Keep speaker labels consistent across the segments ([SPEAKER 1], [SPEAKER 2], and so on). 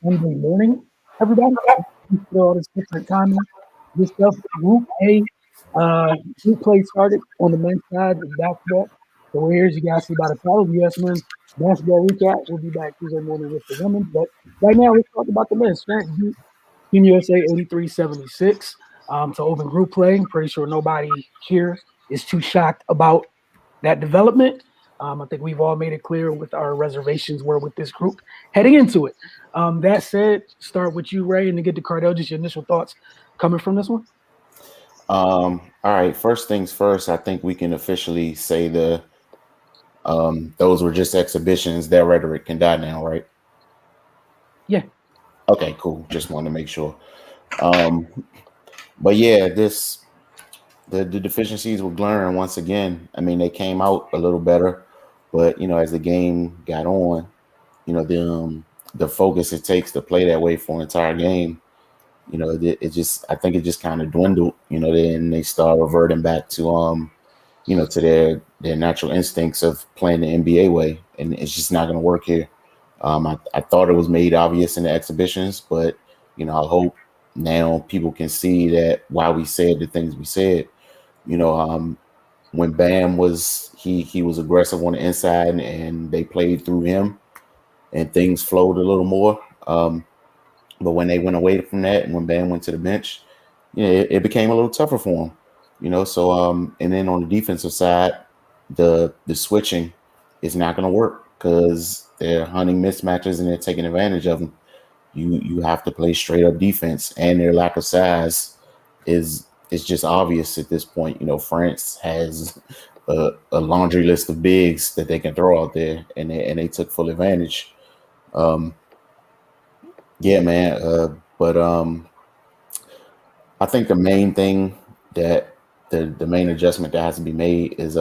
[SPEAKER 1] Sunday morning, everybody. For all this different timing, this stuff. Group A, group play started on the men's side of basketball. The Warriors, you guys see by the title, U.S. men's basketball recap. We'll be back Tuesday morning with the women. But right now, let's talk about the men's. France beat Team USA 83-76 to open group play. Pretty sure nobody here is too shocked about that development. I think we've all made it clear with our reservations were with this group heading into it. That said, start with you, Ray, and then get to Cardell. Just your initial thoughts coming from this one.
[SPEAKER 2] All right. First things first, I think we can officially say those were just exhibitions. That rhetoric can die now, right?
[SPEAKER 1] Yeah.
[SPEAKER 2] Okay, cool. Just wanted to make sure. Um, but yeah, the deficiencies were glaring once again. I mean, they came out a little better, but as the game got on, the focus it takes to play that way for an entire game, it just I think it just kind of dwindled. Then they start reverting back to their natural instincts of playing the NBA way, and it's just not going to work here. I thought it was made obvious in the exhibitions, but I hope now people can see that why we said the things we said. When Bam he was aggressive on the inside, and they played through him, and things flowed a little more. But when they went away from that, and when Bam went to the bench, it became a little tougher for him. So and then on the defensive side, the switching is not going to work because they're hunting mismatches and they're taking advantage of them. You have to play straight up defense, and their lack of size is just obvious at this point. France has a laundry list of bigs that they can throw out there, and they took full advantage. Um, yeah, man. But I think the main thing that the main adjustment that has to be made is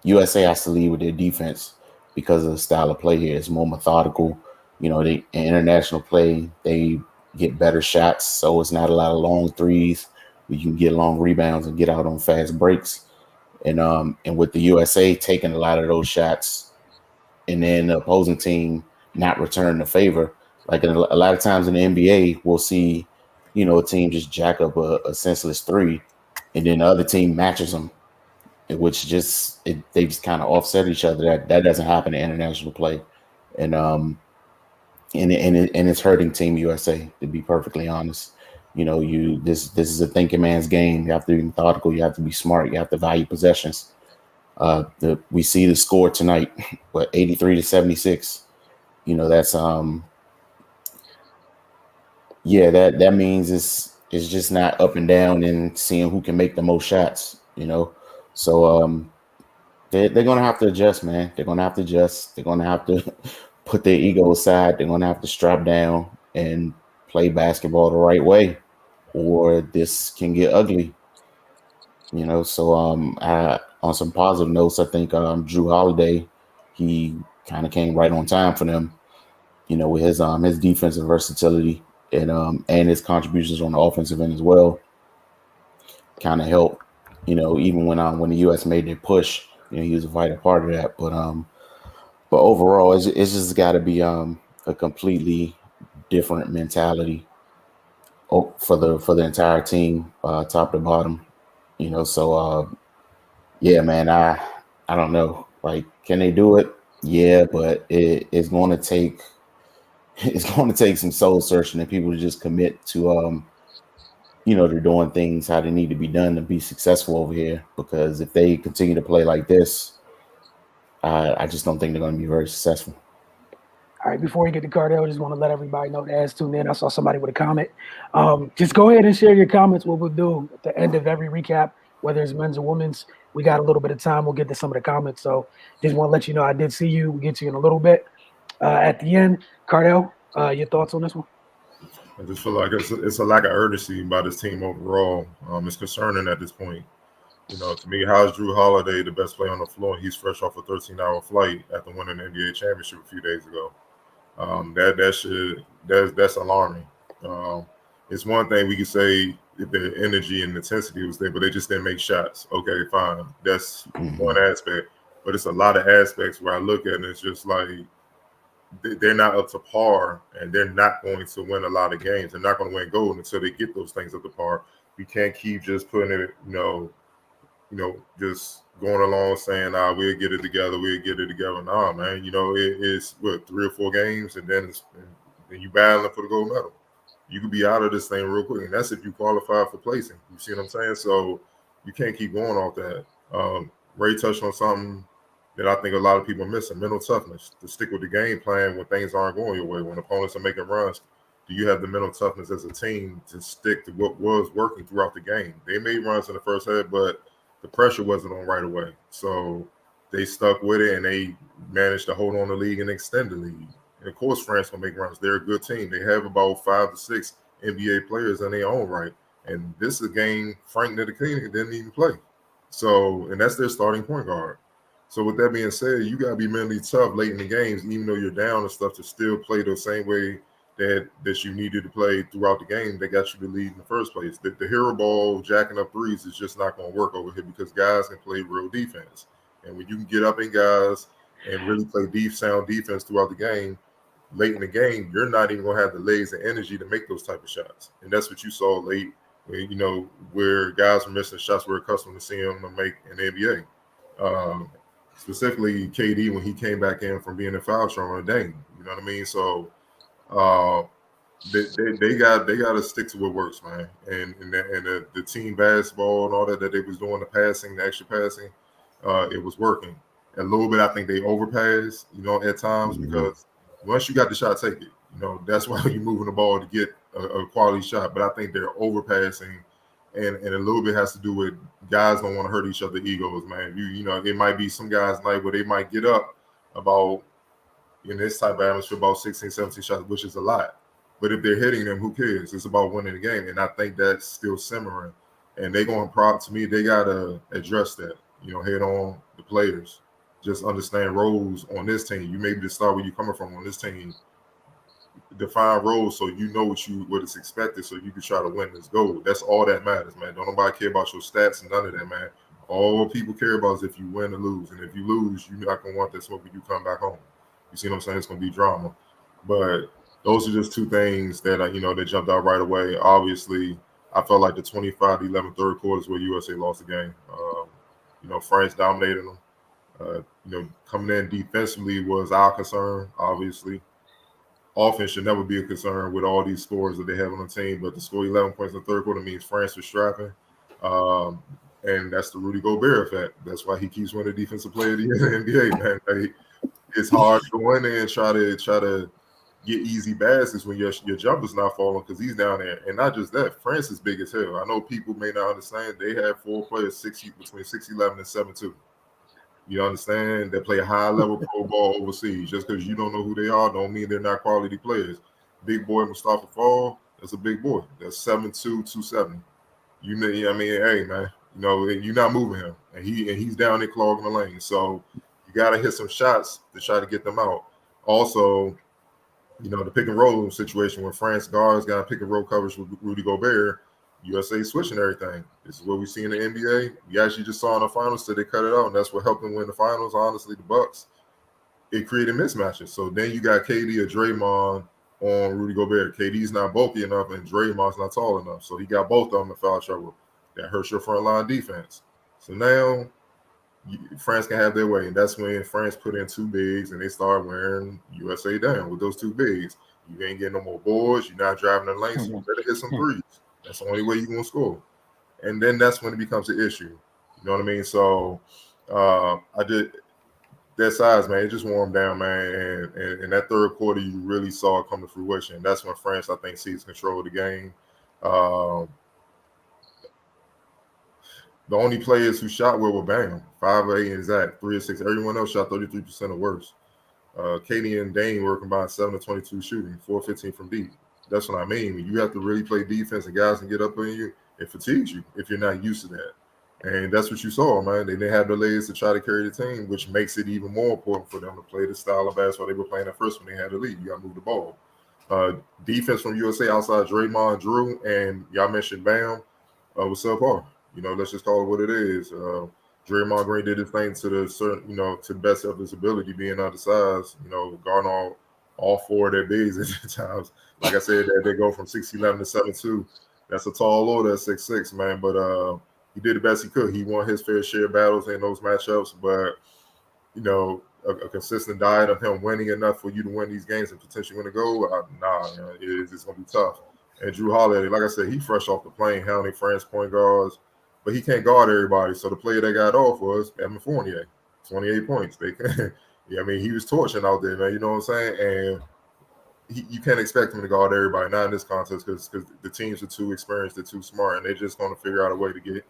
[SPEAKER 2] USA has to lead with their defense because of the style of play here. It's more methodical. They in international play, they get better shots, so it's not a lot of long threes. You can get long rebounds and get out on fast breaks. And with the USA taking a lot of those shots, and then the opposing team not returning the favor, like a lot of times in the NBA, we'll see a team just jack up a senseless three, and then the other team matches them, which they just kind of offset each other. That doesn't happen in international play, and it's hurting Team USA, to be perfectly honest. This is a thinking man's game. You have to be methodical. You have to be smart. You have to value possessions. We see the score tonight, 83-76. That's yeah, that means it's just not up and down and seeing who can make the most shots. So they're gonna have to adjust, man. They're gonna have to adjust. They're gonna have to put their ego aside. They're gonna have to strap down and play basketball the right way, or this can get ugly. So on some positive notes, I think Drew Holiday, he kind of came right on time for them. With his defensive versatility and his contributions on the offensive end as well, kind of helped. Even when the U.S. made their push, he was a vital part of that. But overall, it's just got to be a completely different mentality for the entire team, top to bottom. So yeah, man, I don't know. Like, can they do it? Yeah, but it's going to take it's going to take some soul searching and people to just commit to they're doing things how they need to be done to be successful over here. Because if they continue to play like this, I just don't think they're going to be very successful.
[SPEAKER 1] All right, before we get to Cardell, I just want to let everybody know that as tuned in, I saw somebody with a comment. Just go ahead and share your comments. What we'll do at the end of every recap, whether it's men's or women's, we got a little bit of time. We'll get to some of the comments. So just want to let you know I did see you. We'll get to you in a little bit. At the end, Cardell, your thoughts on this one?
[SPEAKER 3] I just feel like it's a lack of urgency by this team overall. It's concerning at this point. To me, how is Drew Holiday the best player on the floor? He's fresh off a 13-hour flight after winning the NBA championship a few days ago. That's alarming. It's one thing we can say if the energy and intensity was there, but they just didn't make shots. Okay, fine. That's one aspect. But it's a lot of aspects where I look at it and it's just like they're not up to par, and they're not going to win a lot of games. They're not going to win gold until they get those things up to par. We can't keep just putting it, just going along saying, we'll get it together, we'll get it together. Nah, man, it's what, 3 or 4 games, and then you battling for the gold medal. You could be out of this thing real quick, and that's if you qualify for placing. You see what I'm saying? So you can't keep going off that. Ray touched on something that I think a lot of people are missing: mental toughness to stick with the game plan when things aren't going your way, when opponents are making runs. Do you have the mental toughness as a team to stick to what was working throughout the game? They made runs in the first half, but the pressure wasn't on right away. So they stuck with it, and they managed to hold on the league and extend the league. And of course, France will make runs. They're a good team. They have about 5 to 6 NBA players in their own right. And this is a game Frank Ntilikina didn't even play. So, and that's their starting point guard. So with that being said, you got to be mentally tough late in the games, even though you're down and stuff, to still play the same way that you needed to play throughout the game that got you the lead in the first place. The hero ball, jacking up threes is just not going to work over here because guys can play real defense. And when you can get up in guys and really play sound defense throughout the game, late in the game, you're not even going to have the legs and energy to make those type of shots. And that's what you saw late, where guys were missing shots we're accustomed to seeing them make in the NBA. Specifically KD when he came back in from being in foul trouble on Dame. You know what I mean? So they got to stick to what works, man. And the team basketball and all that they was doing, the passing, the extra passing, it was working. A little bit, I think they overpassed, at times because once you got the shot, take it. That's why you're moving the ball to get a quality shot. But I think they're overpassing, and a little bit has to do with guys don't want to hurt each other's egos, man. It might be some guys night where they might get up about, in this type of atmosphere, about 16, 17 shots, which is a lot. But if they're hitting them, who cares? It's about winning the game. And I think that's still simmering. And they're going to me, they got to address that, head on the players. Just understand roles on this team. You maybe just start where you're coming from on this team. Define roles so you know what is expected so you can try to win this goal. That's all that matters, man. Don't nobody care about your stats and none of that, man. All people care about is if you win or lose. And if you lose, you're not going to want that smoke when you come back home. You see what I'm saying? It's going to be drama. But those are just 2 things that, that jumped out right away. Obviously, I felt like the 25-11 third quarter is where USA lost the game. France dominated them. Coming in defensively was our concern, obviously. Offense should never be a concern with all these scores that they have on the team, but to score 11 points in the third quarter means France was strapping. And that's the Rudy Gobert effect. That's why he keeps winning Defensive Player of the Year in the NBA, man. It's hard to go in there and try to get easy baskets when your jumper's not falling because he's down there. And not just that, France is big as hell. I know people may not understand. They have 4 players between 6'11" and 7'2". You understand? They play high-level pro ball overseas. Just because you don't know who they are don't mean they're not quality players. Big boy Mustafa Fall, that's a big boy. That's 7'2", 270. Hey, man, you're not moving him. And he's down there clogging the lane. So you got to hit some shots to try to get them out. Also, the pick and roll situation when France guards got pick and roll coverage with Rudy Gobert, USA switching everything. This is what we see in the NBA. We actually just saw in the finals that they cut it out, and that's what helped them win the finals. Honestly, the Bucks, it created mismatches. So then you got KD or Draymond on Rudy Gobert. KD's not bulky enough, and Draymond's not tall enough. So he got both of them in foul trouble. That hurts your front line defense. So now France can have their way, and that's when France put in 2 bigs, and they start wearing USA down with those 2 bigs. You ain't getting no more boards. You're not driving the lane, so you better hit some threes. That's the only way you're going to score. And then that's when it becomes an issue. You know what I mean? So I did that size, man. It just warmed down, man. And in that third quarter, you really saw it come to fruition. That's when France, I think, seized control of the game. The only players who shot well were Bam, 5-8 and Zach, 3 of 6. Everyone else shot 33% or worse. Katie and Dane were combined 7 of 22 shooting, 4 of 15 from deep. That's what I mean. When you have to really play defense and guys can get up on you, it fatigues you if you're not used to that. And that's what you saw, man. They didn't have the legs to try to carry the team, which makes it even more important for them to play the style of basketball they were playing at first when they had the lead. You got to move the ball. Defense from USA outside Draymond, Drew, and y'all mentioned Bam was subpar. Let's just call it what it is. Draymond Green did his thing to the best of his ability, being undersized, guarding all four of their bigs at times. Like I said, they go from 6'11" to 7'2". That's a tall order at 6'6", man. But he did the best he could. He won his fair share of battles in those matchups. But, a consistent diet of him winning enough for you to win these games and potentially win a goal, it's going to be tough. And Drew Holiday, like I said, he fresh off the plane, handling France point guards, but he can't guard everybody. So the player that got off was Evan Fournier, 28 points. He was torching out there, man. You know what I'm saying? And you can't expect him to guard everybody, not in this contest, because the teams are too experienced, they're too smart, and they're just going to figure out a way to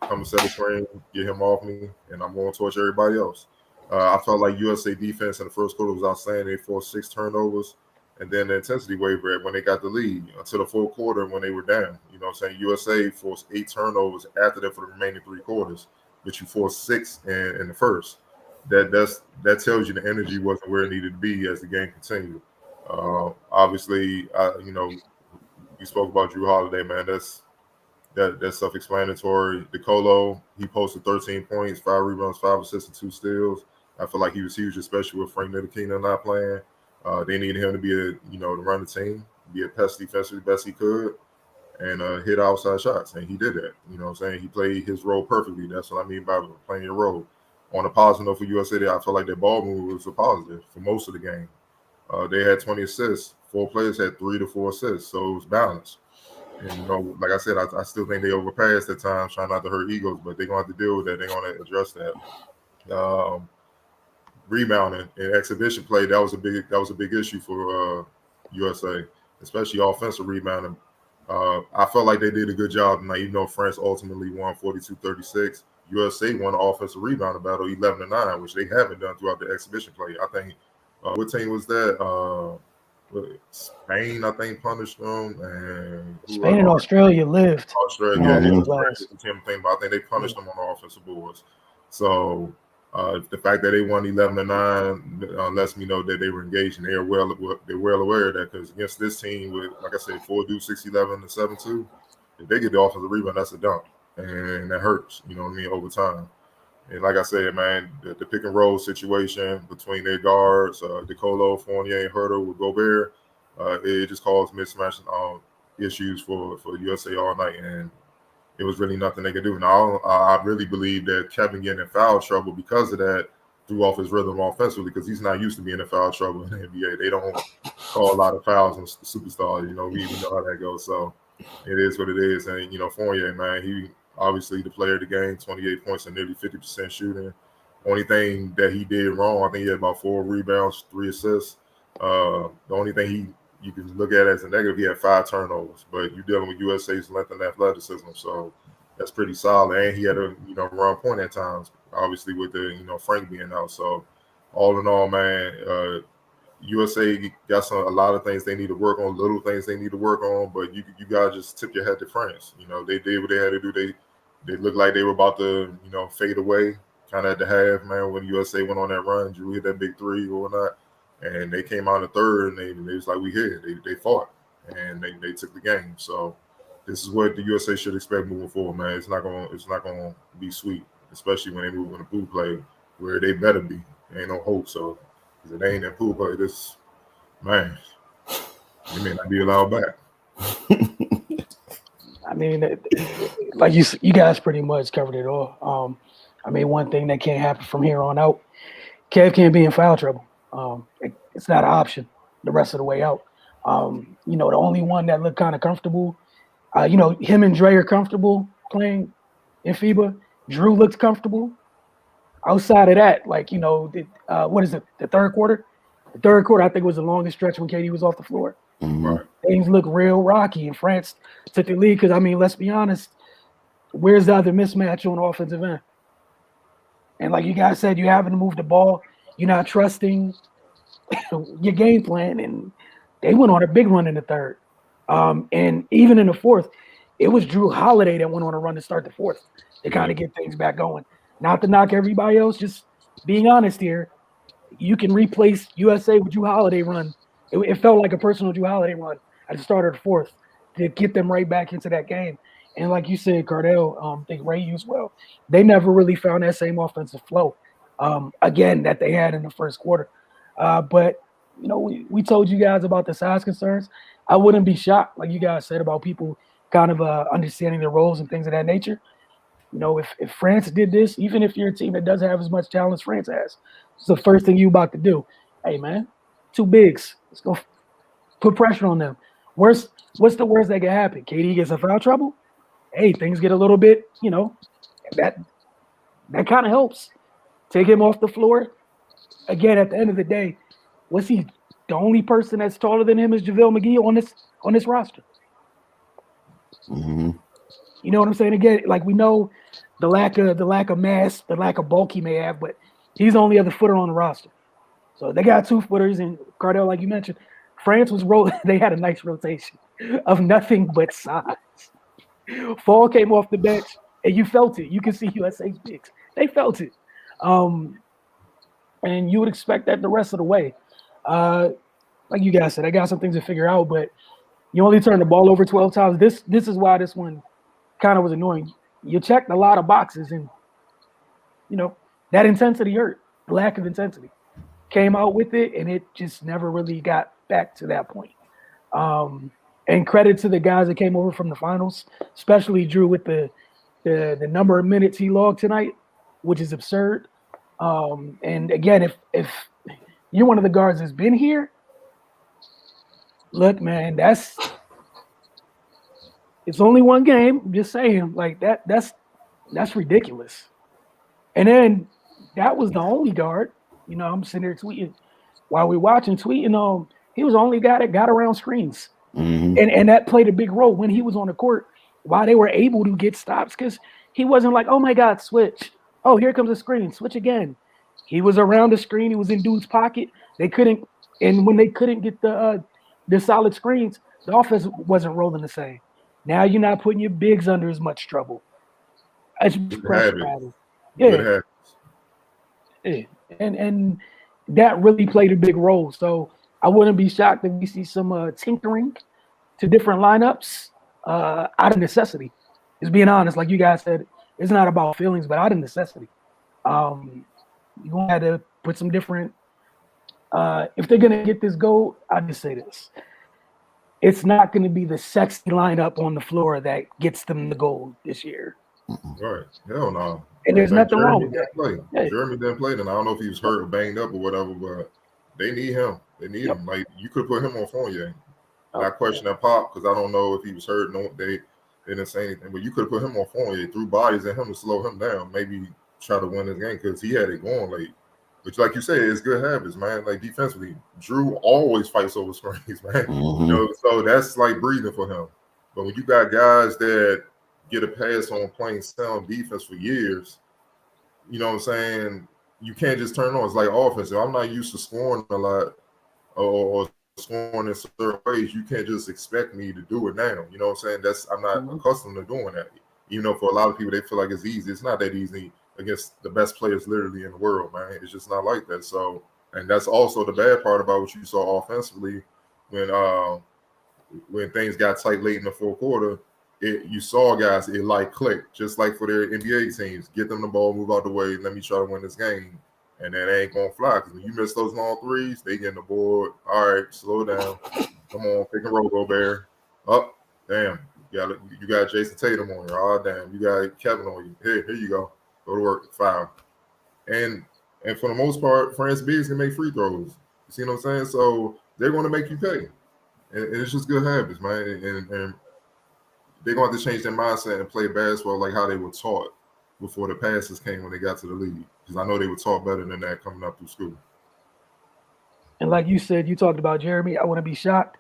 [SPEAKER 3] come to set the screen, get him off me, and I'm going to torch everybody else. I felt like USA defense in the first quarter was outstanding. They forced 6 turnovers, and then the intensity wavered when they got the lead until the fourth quarter when they were down. You know what I'm saying? USA forced 8 turnovers after that for the remaining 3 quarters, but you forced 6 in the first. That tells you the energy wasn't where it needed to be as the game continued. Obviously, you spoke about Drew Holiday, man. That's self-explanatory. DeColo, he posted 13 points, 5 rebounds, 5 assists, and 2 steals. I feel like he was huge, especially with Frank Ntilikina not playing. They needed him to be to run the team, be a pest defensively best he could, and hit outside shots, and he did that. You know what I'm saying? He played his role perfectly. That's what I mean by playing your role. On a positive note for USA, I feel like their ball move was a positive for most of the game. They had 20 assists. 4 players had 3 to 4 assists, so it was balanced. And, like I said, I still think they overpassed at times, trying not to hurt egos, but they're going to have to deal with that. They're going to address that. Rebounding and exhibition play, that was a big issue for USA, especially offensive rebounding. I felt like they did a good job tonight, even though France ultimately won 42-36. USA won the offensive rebounding battle 11-9, which they haven't done throughout the exhibition play. I think what team was that? Spain, I think, punished them, and
[SPEAKER 1] Spain and Australia lived.
[SPEAKER 3] Australia, but I think they punished them on the offensive boards. So the fact that they won 11-9 lets me know that they were engaged and they're well aware of that, because against this team with, like I said, 4 dudes 6'11" and 7'2", if they get the offensive rebound, that's a dunk, and that hurts. You know what I mean? Over time. And like I said, man, the pick and roll situation between their guards, DeColo, Fournier, and Hurdle with Gobert, it just caused mismatch issues for USA all night, and it was really nothing they could do. Now, I really believe that Kevin getting in foul trouble because of that threw off his rhythm offensively, because he's not used to being in foul trouble in the NBA. They don't call a lot of fouls on superstars. We know how that goes. So it is what it is. And, Fournier, man, he obviously the player of the game, 28 points and nearly 50% shooting. Only thing that he did wrong, I think he had about 4 rebounds, 3 assists. The only thing you can look at as a negative, he had 5 turnovers. But you're dealing with USA's length and athleticism, so that's pretty solid. And he had a run point at times, obviously with the Frank being out. So all in all, man, USA got a lot of things they need to work on, little things they need to work on. But you gotta just tip your hat to France. They did what they had to do. They looked like they were about to fade away, kind of at the half, man. When USA went on that run, Drew hit that big 3 or whatnot. And they came out in the third, and they was like, we here. They fought, and they took the game. So this is what the USA should expect moving forward, man. It's not gonna be sweet, especially when they move into pool play, where they better be. There ain't no hope. So if it ain't in pool play, this man, they may not be allowed back.
[SPEAKER 1] I mean, like you guys pretty much covered it all. One thing that can't happen from here on out, Kev can't be in foul trouble. It's not an option the rest of the way out. The only one that looked kind of comfortable, him and Dre are comfortable playing in FIBA. Drew looks comfortable. Outside of that, what is it, the third quarter? The third quarter, I think, was the longest stretch when KD was off the floor.
[SPEAKER 2] Mm-hmm.
[SPEAKER 1] Things look real rocky, and France took the lead because, let's be honest, where's the other mismatch on the offensive end? And like you guys said, you having to move the ball. You're not trusting your game plan, and they went on a big run in the third. And even in the fourth, it was Drew Holiday that went on a run to start the fourth to kind of get things back going. Not to knock everybody else, just being honest here, you can replace USA with Drew Holiday run. It felt like a personal Drew Holiday run at the start of the fourth to get them right back into that game. And like you said, Cardell, I think Ray used well. They never really found that same offensive flow. Again, that they had in the first quarter. But we told you guys about the size concerns. I wouldn't be shocked, like you guys said, about people kind of understanding their roles and things of that nature. If France did this, even if you're a team that doesn't have as much talent as France has, it's the first thing you about to do. Hey, man, two bigs. Let's go put pressure on them. What's the worst that can happen? KD gets a foul trouble. Hey, things get a little bit, that kind of helps. Take him off the floor. Again, at the end of the day, what's he? The only person that's taller than him is JaVale McGee on this roster.
[SPEAKER 2] Mm-hmm.
[SPEAKER 1] You know what I'm saying? Again, like we know the lack of mass, the lack of bulk he may have, but he's the only other footer on the roster. So they got 2 footers, and Cardell, like you mentioned, France was rolling. They had a nice rotation of nothing but size. Fall came off the bench, and you felt it. You can see USA's bigs. They felt it. And you would expect that the rest of the way. Like you guys said, I got some things to figure out, but you only turn the ball over 12 times. This is why this one kind of was annoying. You checked a lot of boxes, and that intensity hurt. The lack of intensity came out with it, and it just never really got back to that point. And credit to the guys that came over from the finals, especially Drew with the number of minutes he logged tonight, which is absurd. And again, if you're one of the guards that's been here, look, man, it's only one game. I'm just saying, like that's ridiculous. And then that was the only guard. I'm sitting there tweeting while we're watching, tweeting. He was the only guy that got around screens, and that played a big role when he was on the court. Why they were able to get stops, because he wasn't like, oh my God, switch. Oh, here comes a screen, switch again. He was around the screen. He was in dude's pocket. They couldn't, and when they couldn't get the solid screens, the offense wasn't rolling the same. Now you're not putting your bigs under as much trouble. It's pressure. Yeah. And that really played a big role. So I wouldn't be shocked if we see some tinkering to different lineups out of necessity. Just being honest, like you guys said, it's not about feelings, but out of necessity. You're going to have to put some different if they're going to get this goal, I'll just say this. It's not going to be the sexy lineup on the floor that gets them the goal this year.
[SPEAKER 3] Right. Hell no.
[SPEAKER 1] And there's nothing wrong with that.
[SPEAKER 3] Yeah. Jeremy didn't play, and I don't know if he was hurt or banged up or whatever, but they need him. They need him. Like, you could put him on Fournier. I question that Pop because I don't know if he was hurt. No, they didn't say anything, but you could put him on Fournier, threw bodies at him to slow him down, maybe try to win this game because he had it going late. But like you say, it's good habits, man. Like defensively, Drew always fights over screens, man. So that's like breathing for him. But when you got guys that get a pass on playing sound defense for years, you know what I'm saying? You can't just turn it on. It's like offensive. I'm not used to scoring a lot or scoring in certain ways. You can't just expect me to do it now. You know what I'm saying? I'm not accustomed to doing that. Even though for a lot of people, they feel like it's easy. It's not that easy against the best players literally in the world, man. It's just not like that. So, and that's also the bad part about what you saw offensively when things got tight late in the fourth quarter. You saw guys, it like clicked, just like for their NBA teams. Get them the ball, move out the way, let me try to win this game. And that ain't going to fly because when you miss those long threes, they get the board. All right, slow down. Come on, pick and roll, Gobert. Oh, damn. You got Jason Tatum on you. Oh, damn. You got Kevin on you. Here you go. Go to work, foul. And for the most part, France bigs can make free throws. You see what I'm saying? So they're going to make you pay. And it's just good habits, man. And they're going to have to change their mindset and play basketball like how they were taught before the passes came when they got to the league. Because I know they were taught better than that coming up through school.
[SPEAKER 1] And like you said, you talked about Jeremy. I wouldn't be shocked.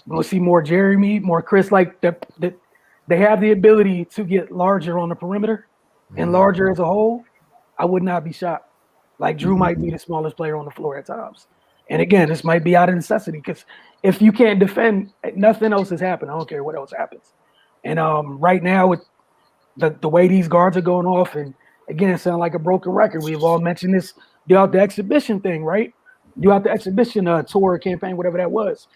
[SPEAKER 1] We'll see more Jeremy, more Chris. Like they have the ability to get larger on the perimeter and larger as a whole. I would not be shocked. Like Drew might be the smallest player on the floor at times. And again, this might be out of necessity because if you can't defend, nothing else has happened. I don't care what else happens. And right now, with the way these guards are going off, and again, it sounds like a broken record. We've all mentioned this throughout the exhibition thing, right? Throughout the exhibition tour campaign, whatever that was.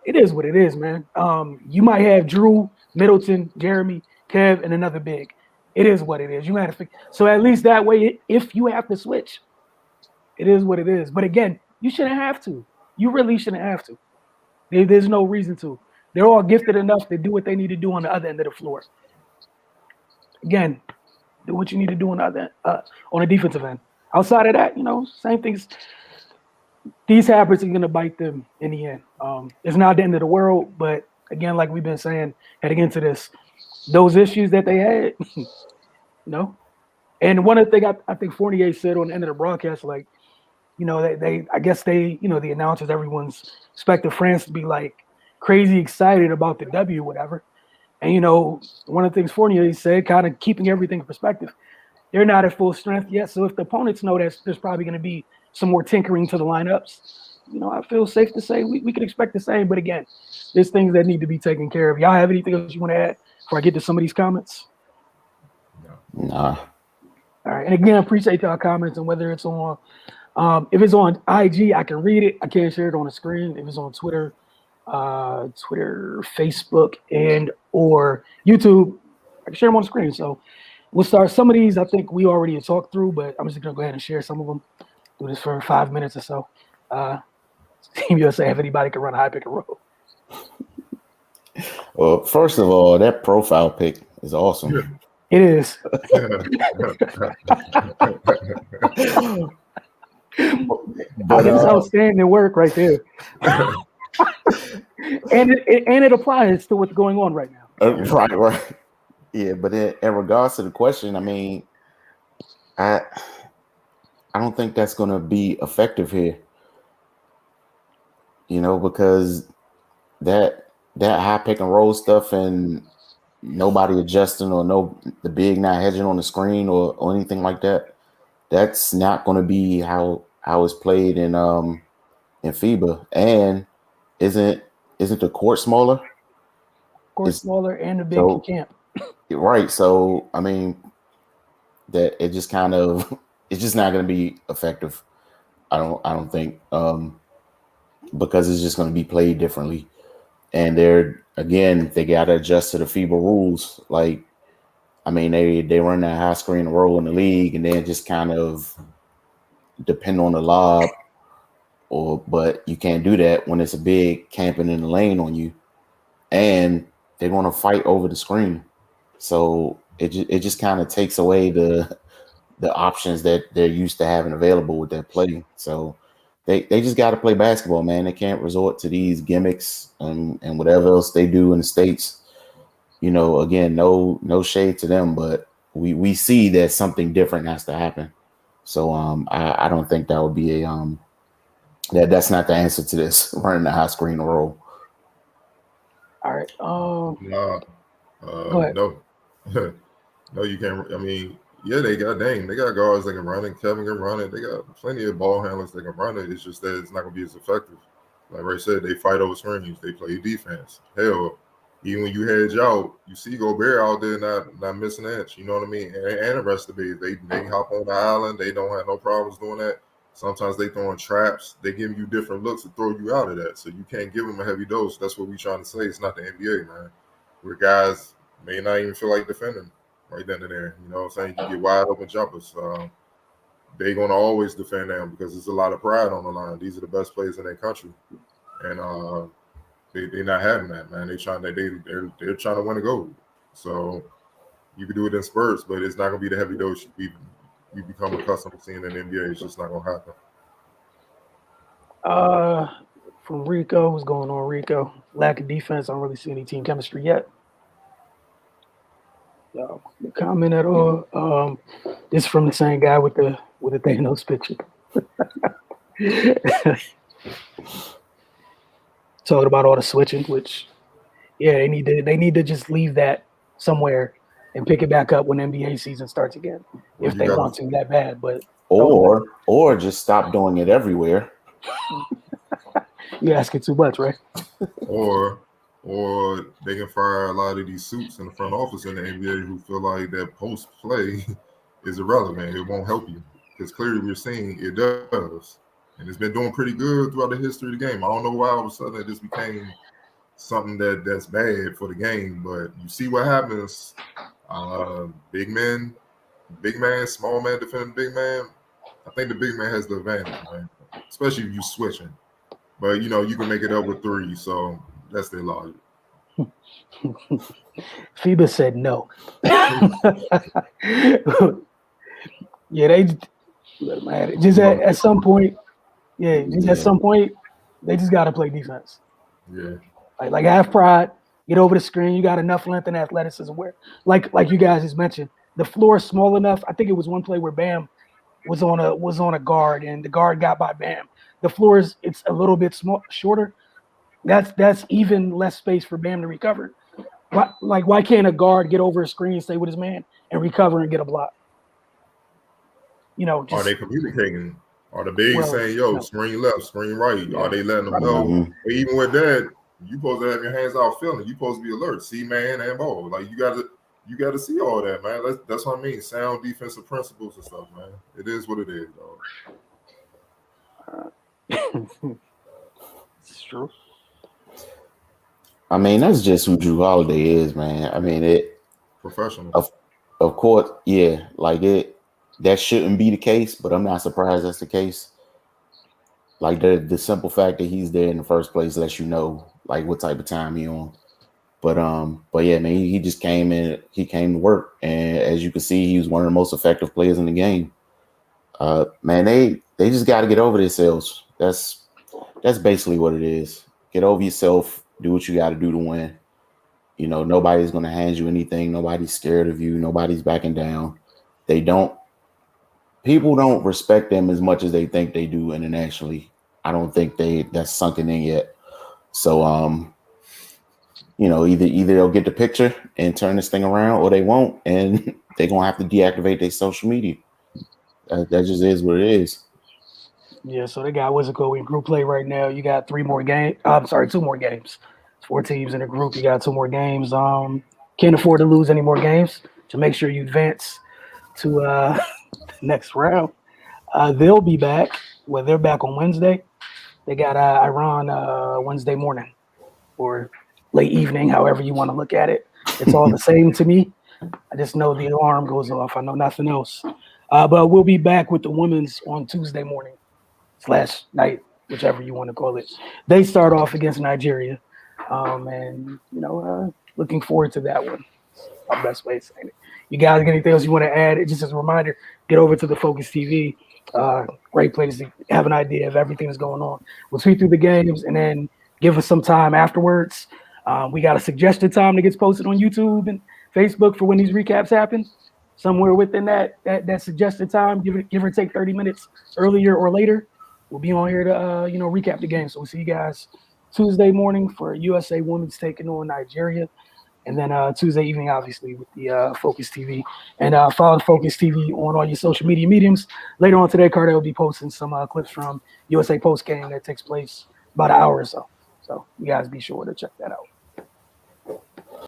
[SPEAKER 1] It is what it is, man. You might have Drew, Middleton, Jeremy, Kev, and another big. It is what it is. You have to so at least that way, if you have to switch, it is what it is. But again, You shouldn't have to. You really shouldn't have to. There's no reason to. They're all gifted enough to do what they need to do on the other end of the floor. Again, do what you need to do on the other on the defensive end. Outside of that, same things. These habits are going to bite them in the end. It's not the end of the world, but again, like we've been saying, heading into this, those issues that they had, And one of the things I think Fournier said on the end of the broadcast, like, I guess the announcers, everyone's expecting France to be like crazy excited about the W, whatever. And, one of the things Fournier said, kind of keeping everything in perspective, they're not at full strength yet. So if the opponents know that there's probably going to be some more tinkering to the lineups, I feel safe to say we could expect the same. But again, there's things that need to be taken care of. Y'all have anything else you want to add before I get to some of these comments?
[SPEAKER 2] Nah.
[SPEAKER 1] All right. And again, I appreciate y'all comments, and whether it's on if it's on IG, I can read it. I can't share it on the screen. If it's on Twitter, Facebook, and or YouTube, I can share them on the screen. So we'll start. Some of these I think we already talked through, but I'm just gonna go ahead and share some of them. Do this for 5 minutes or so. Team USA, if anybody can run a high pick and roll.
[SPEAKER 2] Well, first of all, that profile pic is awesome.
[SPEAKER 1] It is. But that's outstanding work right there. and it applies to what's going on right now.
[SPEAKER 2] Right. Yeah, but in regards to the question, I mean, I don't think that's going to be effective here. Because that high pick and roll stuff and nobody adjusting or the big not hedging on the screen or anything like that, that's not going to be how it's played in FIBA. And isn't the court smaller?
[SPEAKER 1] Smaller and the big camp.
[SPEAKER 2] Right. So I mean, that it just kind of it's just not going to be effective. I don't think because it's just going to be played differently. And they got to adjust to the FIBA rules. Like, I mean, they run that high screen roll in the league, and then just kind of depend on the lob. But you can't do that when it's a big camping in the lane on you, and they want to fight over the screen. So it just kind of takes away the options that they're used to having available with that play. So they just got to play basketball, man. They can't resort to these gimmicks and whatever else they do in the States. Again, no shade to them, but we see that something different has to happen. So I don't think that would be that's not the answer to this, running the high screen roll.
[SPEAKER 1] All right.
[SPEAKER 3] Go ahead. No, you can't. I mean, yeah, they got guards that can run it. Kevin can run it. They got plenty of ball handlers that can run it. It's just that it's not going to be as effective. Like Ray said, they fight over screens. They play defense. Hell, even when you hedge out, you see Gobert out there not missing an inch. You know what I mean? And the rest of the bigs, they hop on the island. They don't have no problems doing that. Sometimes they throwing traps. They give you different looks to throw you out of that. So you can't give them a heavy dose. That's what we're trying to say. It's not the NBA, man. Where guys may not even feel like defending right then and there. You know what I'm saying? You get wide open jumpers. They're going to always defend them because there's a lot of pride on the line. These are the best players in their country. And they're not having that, man. They're trying to win a gold. So you can do it in spurts, but it's not going to be the heavy dose we become accustomed to seeing in the NBA. It's just not going to happen.
[SPEAKER 1] From Rico, what's going on, Rico? Lack of defense. I don't really see any team chemistry yet. Comment at all? This is from the same guy with the Thanos picture. Talking about all the switching, which, yeah, they need to just leave that somewhere and pick it back up when NBA season starts again, if they want to that bad. But
[SPEAKER 2] or just stop doing it everywhere.
[SPEAKER 1] You're asking too much, right?
[SPEAKER 3] Or they can fire a lot of these suits in the front office in the NBA who feel like that post play is irrelevant. It won't help you because clearly we're seeing it does, and it's been doing pretty good throughout the history of the game. I don't know why all of a sudden it just became something that's bad for the game, but you see what happens. Big man, small man defending big man. I think the big man has the advantage, man. especially if you switching. But you know, you can make it up with 3, so that's their logic.
[SPEAKER 1] FIBA said no. Yeah, they man, just at some point, at some point, they just got to play defense.
[SPEAKER 3] Yeah.
[SPEAKER 1] Like have pride, get over the screen. You got enough length and athleticism where, like you guys just mentioned, the floor is small enough. I think it was one play where Bam was on a guard and the guard got by Bam. The floor it's a little bit shorter. That's even less space for Bam to recover. Why can't a guard get over a screen, stay with his man, and recover and get a block? You know,
[SPEAKER 3] are they communicating? Are the bigs saying, "Yo, screen left, screen right"? Yeah. Are they letting them know? Mm-hmm. Even with that, you supposed to have your hands out feeling. You supposed to be alert, see man and ball. Like you got to see all that, man. That's what I mean. Sound defensive principles and stuff, man. It is what it is, dog.
[SPEAKER 1] It's true.
[SPEAKER 2] I mean, that's just who Jrue Holiday is, man. I mean,
[SPEAKER 3] professional.
[SPEAKER 2] Of course, yeah. Like that shouldn't be the case, but I'm not surprised that's the case. Like the simple fact that he's there in the first place lets you know like what type of time he on. But yeah, man, he just came in. He came to work, and as you can see, he was one of the most effective players in the game. Man, they just got to get over themselves. That's basically what it is. Get over yourself. Do what you got to do to win. You know, nobody's going to hand you anything. Nobody's scared of you. Nobody's backing down. People don't respect them as much as they think they do internationally. I don't think that's sunken in yet. So, you know, either they'll get the picture and turn this thing around, or they won't, and they're going to have to deactivate their social media. That just is what it is.
[SPEAKER 1] Yeah, so they got what's it called in group play right now. You got 2 more games. It's 4 teams in a group. You got 2 more games. Can't afford to lose any more games to make sure you advance to the next round. They'll be back. Well, they're back on Wednesday. They got Iran Wednesday morning or late evening, however you want to look at it. It's all the same to me. I just know the alarm goes off. I know nothing else. But we'll be back with the women's on Tuesday morning / night, whichever you want to call it. They start off against Nigeria. And, you know, looking forward to that one. Our best way of saying it. You guys got anything else you want to add? Just as a reminder, get over to the Focus TV. Great place to have an idea of everything that's going on. We'll tweet through the games and then give us some time afterwards. We got a suggested time that gets posted on YouTube and Facebook for when these recaps happen. Somewhere within that suggested time, give or take 30 minutes earlier or later, we'll be on here to recap the game. So we'll see you guys Tuesday morning for USA Women's taking on Nigeria. And then Tuesday evening, obviously, with the Focus TV. And follow Focus TV on all your social media mediums. Later on today, Carter will be posting some clips from USA Post game that takes place about an hour or so. So you guys be sure to check that out.